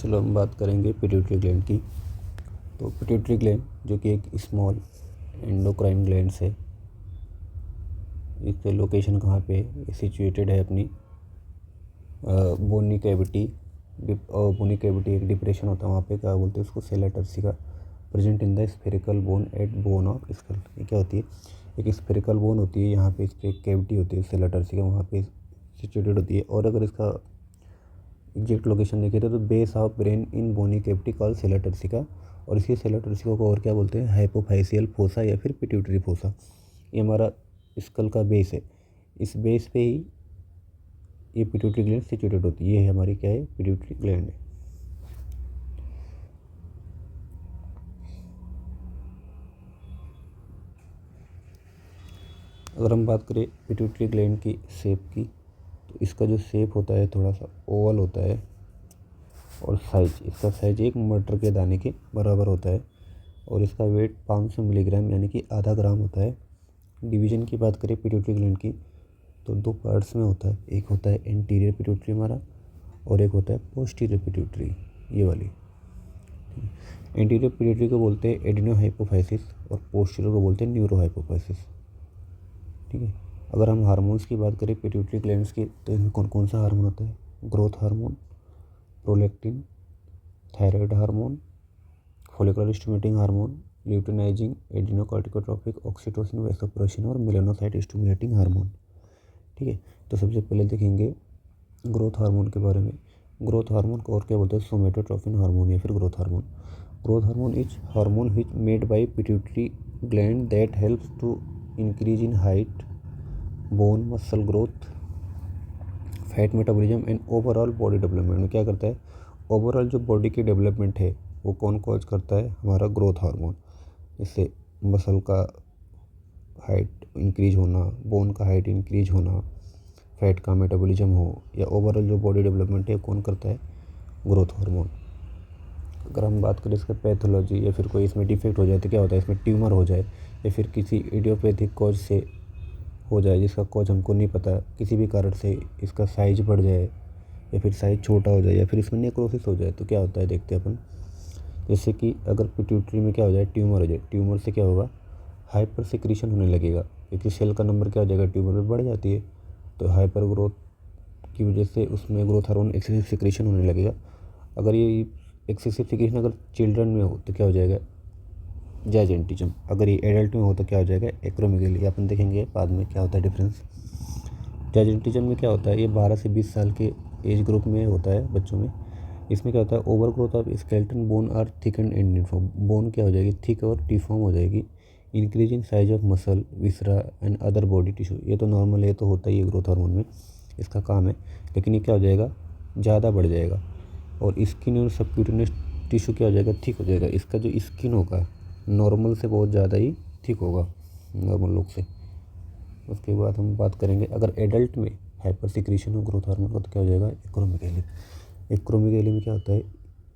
चलो हम बात करेंगे पिट्यूटरी ग्लैंड की। तो पिट्यूटरी ग्लैंड जो कि एक स्मॉल एंडोक्राइन ग्लैंड है, इसके लोकेशन कहाँ पे सिचुएटेड है अपनी बोनी कैविटी। बोनी कैविटी एक डिप्रेशन होता है वहाँ पे, क्या बोलते हैं उसको, sella turcica, present in the spherical bone at bone of skull. ये क्या होती है, एक स्फेरिकल बोन होती है, यहाँ पे इस पर एक कैविटी होती है सेला टर्सिका, वहाँ पे सिचुएटेड होती है। और अगर इसका एग्जैक्ट लोकेशन देखें तो base of brain in bony cavity call sella turcica. और इसी सेला टर्सिका को और क्या बोलते हैं, हाइपोफाइसियल फोसा या फिर पिट्यूटरी फोसा। ये हमारा स्कल का बेस है, इस बेस पे ही ये पिट्यूटरी ग्लैंड सिचुएटेड होती है। ये है हमारी क्या है, पिट्यूटरी ग्लैंड है। अगर हम बात करें पिट्यूटरी ग्लैंड की शेप की, तो इसका जो शेप होता है थोड़ा सा ओवल होता है, और इसका साइज एक मटर के दाने के बराबर होता है, और इसका वेट 500 मिलीग्राम यानी कि आधा ग्राम होता है। डिवीज़न की बात करें पिट्यूटरी ग्लैंड की, तो दो पार्ट्स में होता है, एक होता है एंटीरियर पिट्यूटरी हमारा, और एक होता है पोस्टीरियर पिट्यूटरी, ये वाली। एंटीरियर पिट्यूटरी को बोलते हैं एडिनो हाइपोफाइसिस, और पोस्टीरियर को बोलते हैं न्यूरो हाइपोफाइसिस। ठीक है। अगर हम हार्मोन्स की बात करें पिट्यूटरी ग्लैंड्स की, तो इनमें कौन कौन सा हार्मोन होता है, growth hormone, prolactin, thyroid hormone, follicular stimulating hormone, luteinizing, adrenocorticotropic, oxytocin, vasopressin और मेलानोसाइट स्टिमुलेटिंग हार्मोन। ठीक है। तो सबसे पहले देखेंगे ग्रोथ हार्मोन के बारे में। ग्रोथ हार्मोन को और क्या बोलते हैं, सोमेटोट्रोपिन हार्मोन या फिर growth hormone. Growth hormone is hormone which made by pituitary gland that helps to increase in height, bone muscle growth, fat metabolism and overall body development. में क्या करता है, ओवरऑल जो बॉडी की डेवलपमेंट है वो कौन कॉज करता है, हमारा ग्रोथ हार्मोन। इससे मसल का हाइट इंक्रीज होना, बोन का हाइट इंक्रीज होना, फैट का मेटाबॉलिज्म हो, या ओवरऑल जो बॉडी डेवलपमेंट है कौन करता है, ग्रोथ हार्मोन। अगर हम बात करें इसका पैथोलॉजी, या फिर कोई इसमें डिफेक्ट हो जाए तो क्या होता है, इसमें ट्यूमर हो जाए, या फिर किसी इडियोपैथिक कॉज से हो जाए जिसका कॉज हमको नहीं पता, किसी भी कारण से इसका साइज बढ़ जाए, या फिर साइज छोटा हो जाए, या फिर इसमें नेक्रोसिस हो जाए, तो क्या होता है देखते हैं अपन। जैसे कि अगर पिट्यूटरी में क्या हो जाए, ट्यूमर हो जाए, ट्यूमर से क्या होगा, हाइपर सिक्रीशन होने लगेगा, क्योंकि सेल का नंबर क्या हो जाएगा, ट्यूमर में बढ़ जाती है, तो हाइपर ग्रोथ की वजह से उसमें ग्रोथ हार्मोन एक्सेसिव सिक्रीशन होने लगेगा। अगर ये एक्सेसिव सिक्रीशन अगर चिल्ड्रन में हो तो क्या हो जाएगा, जाइजेंटिज्म। अगर ये एडल्ट में हो तो क्या हो जाएगा, एक्रोमेगेली। अपन देखेंगे बाद में क्या होता है डिफरेंस। जाइजेंटिज्म में क्या होता है, ये 12 से 20 साल के एज ग्रुप में होता है बच्चों में। इसमें क्या होता है, over growth of skeleton bone are thick and uniform, bone क्या हो जाएगी, थिक और डिफॉर्म हो जाएगी। Increase in size of muscle, viscera and other body tissue. ये तो नॉर्मल है, ये तो होता ही है ग्रोथ हार्मोन में, इसका काम है। लेकिन ये क्या हो जाएगा, ज़्यादा बढ़ जाएगा। और स्किन और सबक्यूटेनियस टिश्यू क्या हो जाएगा, थिक हो जाएगा। इसका जो स्किन होगा नॉर्मल से बहुत ज़्यादा ही थिक होगा, नॉर्मल लोग से। उसके बाद हम बात करेंगे अगर एडल्ट में हाइपर सिक्रीशन और ग्रोथ हार्मोन का, तो क्या हो जाएगा, एक्रोमेगेली। एक्रोमेगेली में क्या होता है,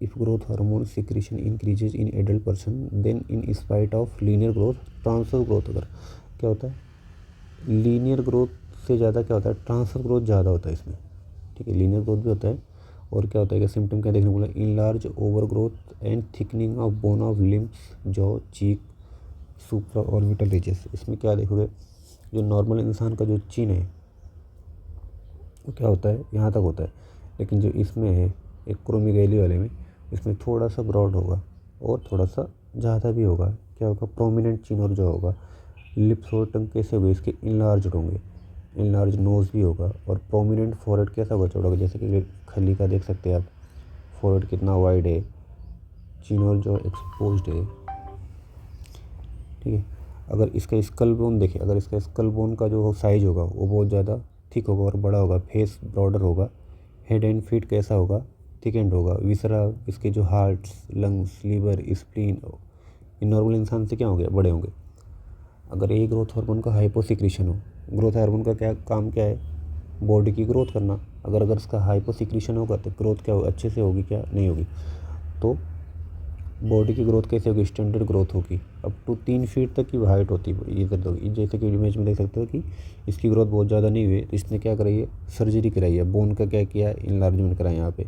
if growth hormone secretion increases in adult person then in spite of linear growth, transfer growth. अगर क्या होता है, लीनियर ग्रोथ से ज़्यादा क्या होता है, ट्रांसफर ग्रोथ ज़्यादा होता है इसमें। ठीक है, लीनियर ग्रोथ भी होता है। और क्या होता है कि सिम्टम क्या देखने को मिला, enlarge over growth and thickening of bone of limbs, jaw, cheek, supra orbital ridges. इसमें क्या देखोगे, जो नॉर्मल इंसान का जो चिन है वो क्या होता है, यहाँ तक होता है। लेकिन जो इसमें है एक्रोमेगेली वाले में, इसमें थोड़ा सा ब्रॉड होगा और थोड़ा सा ज़्यादा भी होगा। क्या होगा, प्रोमिनेंट चिन और जो होगा, लिप्स और टंग कैसे होंगे इसके, इनलार्ज होंगे, इनलार्ज नोज़ भी होगा। और प्रोमिनेंट फॉरहेड कैसा होगा, चौड़ा होगा, जैसे कि खली का देख सकते हैं आप, फॉरहेड कितना वाइड है, चिन और जो एक्सपोज्ड है। ठीक है। अगर इसका स्कल बोन देखें, अगर इसका स्कल बोन का जो साइज होगा वो बहुत ज़्यादा थिक होगा और बड़ा होगा, फेस ब्रॉडर होगा। हेड एंड फीट कैसा होगा, थिक एंड होगा। विसरा, इसके जो हार्ट्स, लंग्स, लीवर, स्प्लीन, इन नॉर्मल इंसान से क्या होंगे, बड़े होंगे। अगर ये ग्रोथ हार्मोन का हाइपोसिक्रीशन हो, ग्रोथ हार्मोन का क्या काम क्या है, बॉडी की ग्रोथ करना। अगर इसका हाइपोसिक्रीशन होगा तो ग्रोथ क्या होगी, अच्छे से होगी क्या, नहीं होगी। तो बॉडी की ग्रोथ कैसे होगी, स्टैंडर्ड ग्रोथ होगी। अप टू 3 फीट तक की हाइट होती है इधर तक। जैसे कि इमेज में देख सकते हो कि इसकी ग्रोथ बहुत ज़्यादा नहीं हुई है, तो इसने क्या कराई है, सर्जरी कराई है, बोन का क्या किया, इनलार्जमेंट कराया यहाँ पे,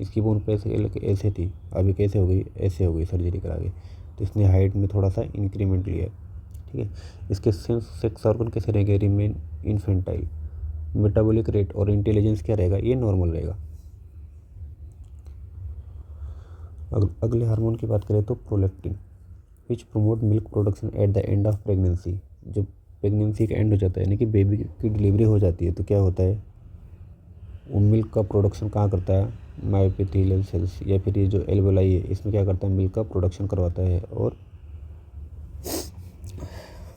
इसकी बोन ऐसे थी, अभी कैसे हो गई, ऐसे हो गई सर्जरी करा के, तो इसने हाइट में थोड़ा सा इंक्रीमेंट लिया है। ठीक है, इसके सेक्स ऑर्गन कैसे रहेंगे, रिमेन इन्फेंटाइल। मेटाबॉलिक रेट और इंटेलिजेंस क्या रहेगा, ये नॉर्मल रहेगा। अगले हार्मोन की बात करें तो prolactin, which promote milk production at the end of pregnancy. जब प्रेगनेंसी का एंड हो जाता है यानी कि बेबी की डिलीवरी हो जाती है, तो क्या होता है, वो मिल्क का प्रोडक्शन कहाँ करता है, मायोएपिथेलियल सेल्स या फिर ये जो एल्वेलाई है, इसमें क्या करता है, मिल्क का प्रोडक्शन करवाता है और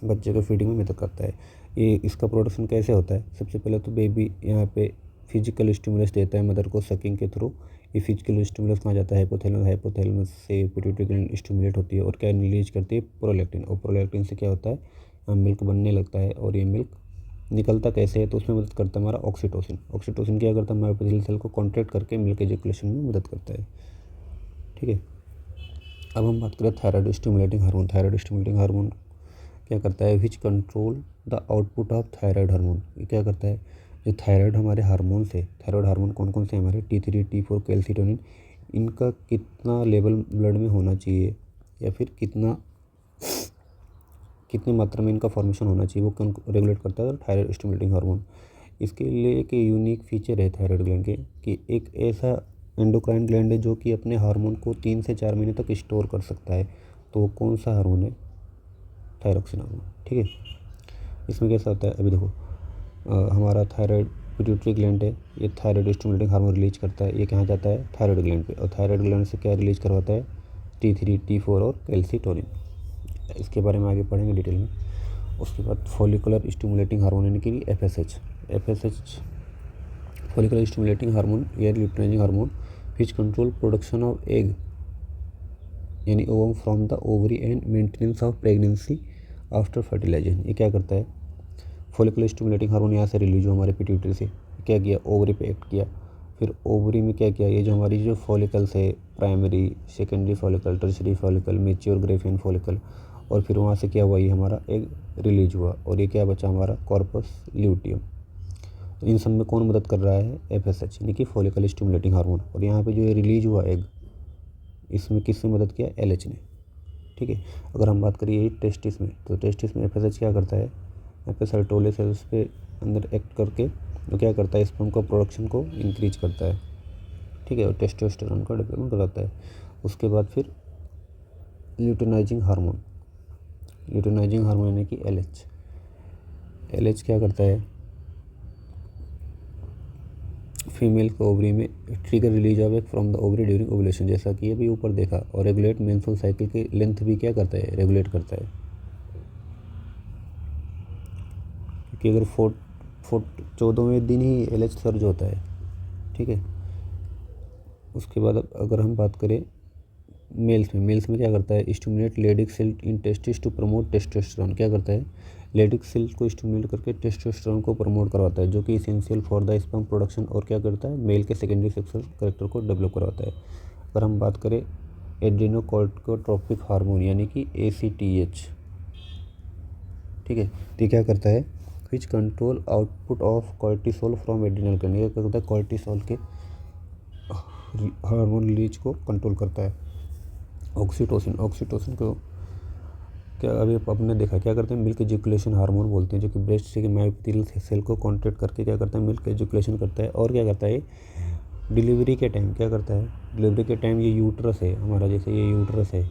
बच्चे को फीडिंग में मदद करता है। ये इसका प्रोडक्शन कैसे होता है, सबसे पहले तो बेबी यहाँ पे फिजिकल स्टिमुलस देता है मदर को सकिंग के थ्रू। ये फिजिकल स्टिमुलस कहाँ जाता है, हाइपोथैलेमस, हाइपोथैलेमस से पिट्यूटरी ग्लैंड स्टिमुलेट होती है और क्या रिलीज करती है, प्रोलैक्टिन। और प्रोलैक्टिन से क्या होता है, मिल्क बनने लगता है। और ये मिल्क निकलता कैसे है, तो उसमें मदद करता है हमारा ऑक्सीटोसिन। ऑक्सीटोसिन क्या करता है, मायोएपिथेलियल सेल को कॉन्ट्रैक्ट करके मिल्क एजुकेशन में मदद करता है। ठीक है, अब हम बात करें thyroid stimulating hormone. Thyroid stimulating hormone क्या करता है, which control the output of thyroid hormone. ये क्या करता है, जो थायराइड हमारे हार्मोन से, थायराइड हार्मोन कौन कौन से हमारे, T3 T4 कैल्सिटोनिन, इनका कितना लेवल ब्लड में होना चाहिए या फिर कितनी मात्रा में इनका फॉर्मेशन होना चाहिए, वो कौन रेगुलेट करता है, थायराइड स्टिमुलेटिंग हार्मोन। इसके लिए एक यूनिक फीचर है थायराइड ग्लैंड के कि एक ऐसा एंडोक्राइन ग्लैंड है जो कि अपने हार्मोन को 3 से 4 महीने तक स्टोर कर सकता है। तो वो कौन सा हार्मोन है, थायरॉक्सिन हार्मोन। ठीक है, इसमें कैसा होता है, अभी देखो हमारा थायराइड पिट्यूटरी ग्लैंड है, ये थायराइड स्टिमुलेटिंग हार्मोन रिलीज करता है। ये कहाँ जाता है, थायराइड ग्लैंड पे, और थायराइड ग्लैंड से क्या रिलीज करवाता है, T3 T4 और कैल्सिटोनिन। इसके बारे में आगे पढ़ेंगे डिटेल में। उसके बाद फॉलिकुलर स्टिमुलेटिंग हार्मोन यानी कि FSH फॉलिकुलर स्टिमुलेटिंग हार्मोन या luteinizing hormone which control production of egg यानी ovum from the ovary and maintenance of pregnancy after fertilization. ये क्या करता है, फॉलिकुलर स्टिमुलेटिंग हार्मोन यहाँ से रिलीज हुआ हमारे पिट्यूटरी से, क्या किया, ओवरी पे एक्ट किया। फिर ओवरी में क्या किया, ये जो हमारी जो फॉलिकल्स है, primary, secondary follicle, tertiary follicle, mature Graafian follicle, और फिर वहाँ से क्या हुआ, ये हमारा एग रिलीज हुआ और ये क्या बचा हमारा, कॉर्पस ल्यूटियम। तो इन सब में कौन मदद कर रहा है, FSH यानी कि फॉलिकल स्टिमुलेटिंग हार्मोन। और यहाँ पे जो ये रिलीज हुआ एग, इसमें किसने मदद किया, LH ने। ठीक है, अगर हम बात करिए टेस्टिस में, तो टेस्टिस में FSH क्या करता है, यहाँ पे सर्टोले सेल्स पे अंदर एक्ट करके वो क्या करता है, स्पर्म का प्रोडक्शन को इंक्रीज करता है। ठीक है, और टेस्टोस्टेरोन का डेवलपमेंट कराता है। उसके बाद फिर ल्यूटिनाइजिंग हार्मोन यानी कि LH क्या करता है, फीमेल के ओवरी में trigger release of egg from the ovary during ovulation, जैसा कि अभी ऊपर देखा। और रेगुलेट मेंस्ट्रुअल साइकिल की लेंथ भी क्या करता है, रेगुलेट करता है। क्योंकि अगर 14वें दिन ही LH सर्ज होता है। ठीक है, उसके बाद अगर हम बात करें मेल्स में क्या करता है, stimulate Leydig cell in testis to promote testosterone. क्या करता है, लेडिक सेल को स्टिमुलेट करके टेस्टोस्टेरोन को प्रमोट करवाता है, जो कि essential for the sperm production. और क्या करता है, मेल के सेकेंडरी सेक्सुअल कैरेक्टर को डेवलप करवाता है। अगर हम बात करें एड्रेनोकॉर्टिकोट्रोपिक हार्मोन यानी कि ACTH। ठीक है, तो क्या करता है, which control output of cortisol from adrenal gland. ये क्या करता है, कॉर्टिसोल के हार्मोन रिलीज को कंट्रोल करता है। ऑक्सीटोसिन को क्या अभी आपने देखा क्या करते हैं, मिल्क एजुकेशन हार्मोन बोलते हैं, जो कि ब्रेस्ट से मायोएपिथेलियल सेल को कॉन्ट्रैक्ट करके क्या करता है, मिल्क एजुकेशन करता है। और क्या करता है, डिलीवरी के टाइम क्या करता है, डिलीवरी के टाइम ये यूट्रस है हमारा, जैसे ये यूट्रस है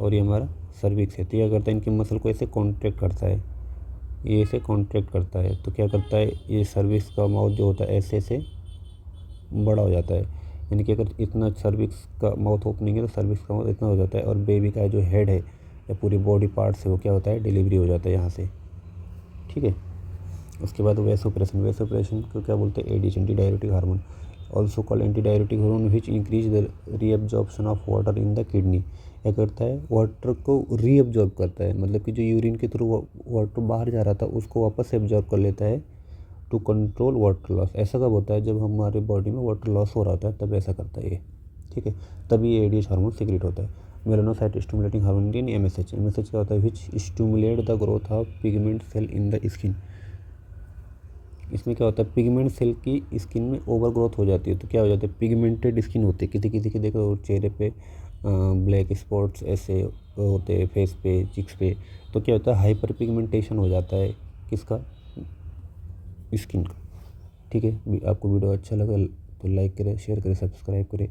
और ये हमारा सर्विक्स है, तो क्या करता है, इनके मसल को ऐसे कॉन्ट्रैक्ट करता है, ये ऐसे कॉन्ट्रैक्ट करता है। तो क्या करता है, ये सर्विक्स का माउथ जो होता है ऐसे बड़ा हो जाता है। यानी कि अगर इतना सर्विक्स का माउथ ओपनिंग है तो सर्विक्स का माउथ इतना हो जाता है, और बेबी का जो हेड है या पूरी बॉडी पार्ट से वो क्या होता है, डिलीवरी हो जाता है यहाँ से। ठीक है, उसके बाद वेसोप्रेशन को क्या बोलते हैं, ADH anti diuretic hormone, also called anti diuretic hormone, which increase the reabsorption of water in the kidney. क्या करता है, वाटर को रीअब्जॉर्ब करता है, मतलब कि जो यूरिन के थ्रू वाटर बाहर जा रहा था उसको वापस से एब्जॉर्ब कर लेता है, टू कंट्रोल वाटर लॉस। ऐसा कब होता है, जब हमारे बॉडी में वाटर लॉस हो रहा होता है तब ऐसा करता है ये। ठीक है, तभी ये ADH हार्मोन सीक्रेट होता है। मेलानोसाइट स्टिमुलेटिंग हार्मोन यानी MSH क्या होता है, which stimulate the growth of pigment cell in the skin. इसमें क्या होता है, पिगमेंट सेल की स्किन में ओवर ग्रोथ हो जाती है, तो क्या हो जाता है, पिगमेंटेड स्किन होती है। किसी किसी के देखो चेहरे पे ब्लैक स्पॉट्स ऐसे होते हैं, फेस पे, चिक्स पे, तो क्या होता है, हाइपर पिगमेंटेशन हो जाता है किसका, स्किन का। ठीक है, आपको वीडियो अच्छा लगा तो लाइक करें, शेयर करें, सब्सक्राइब करें।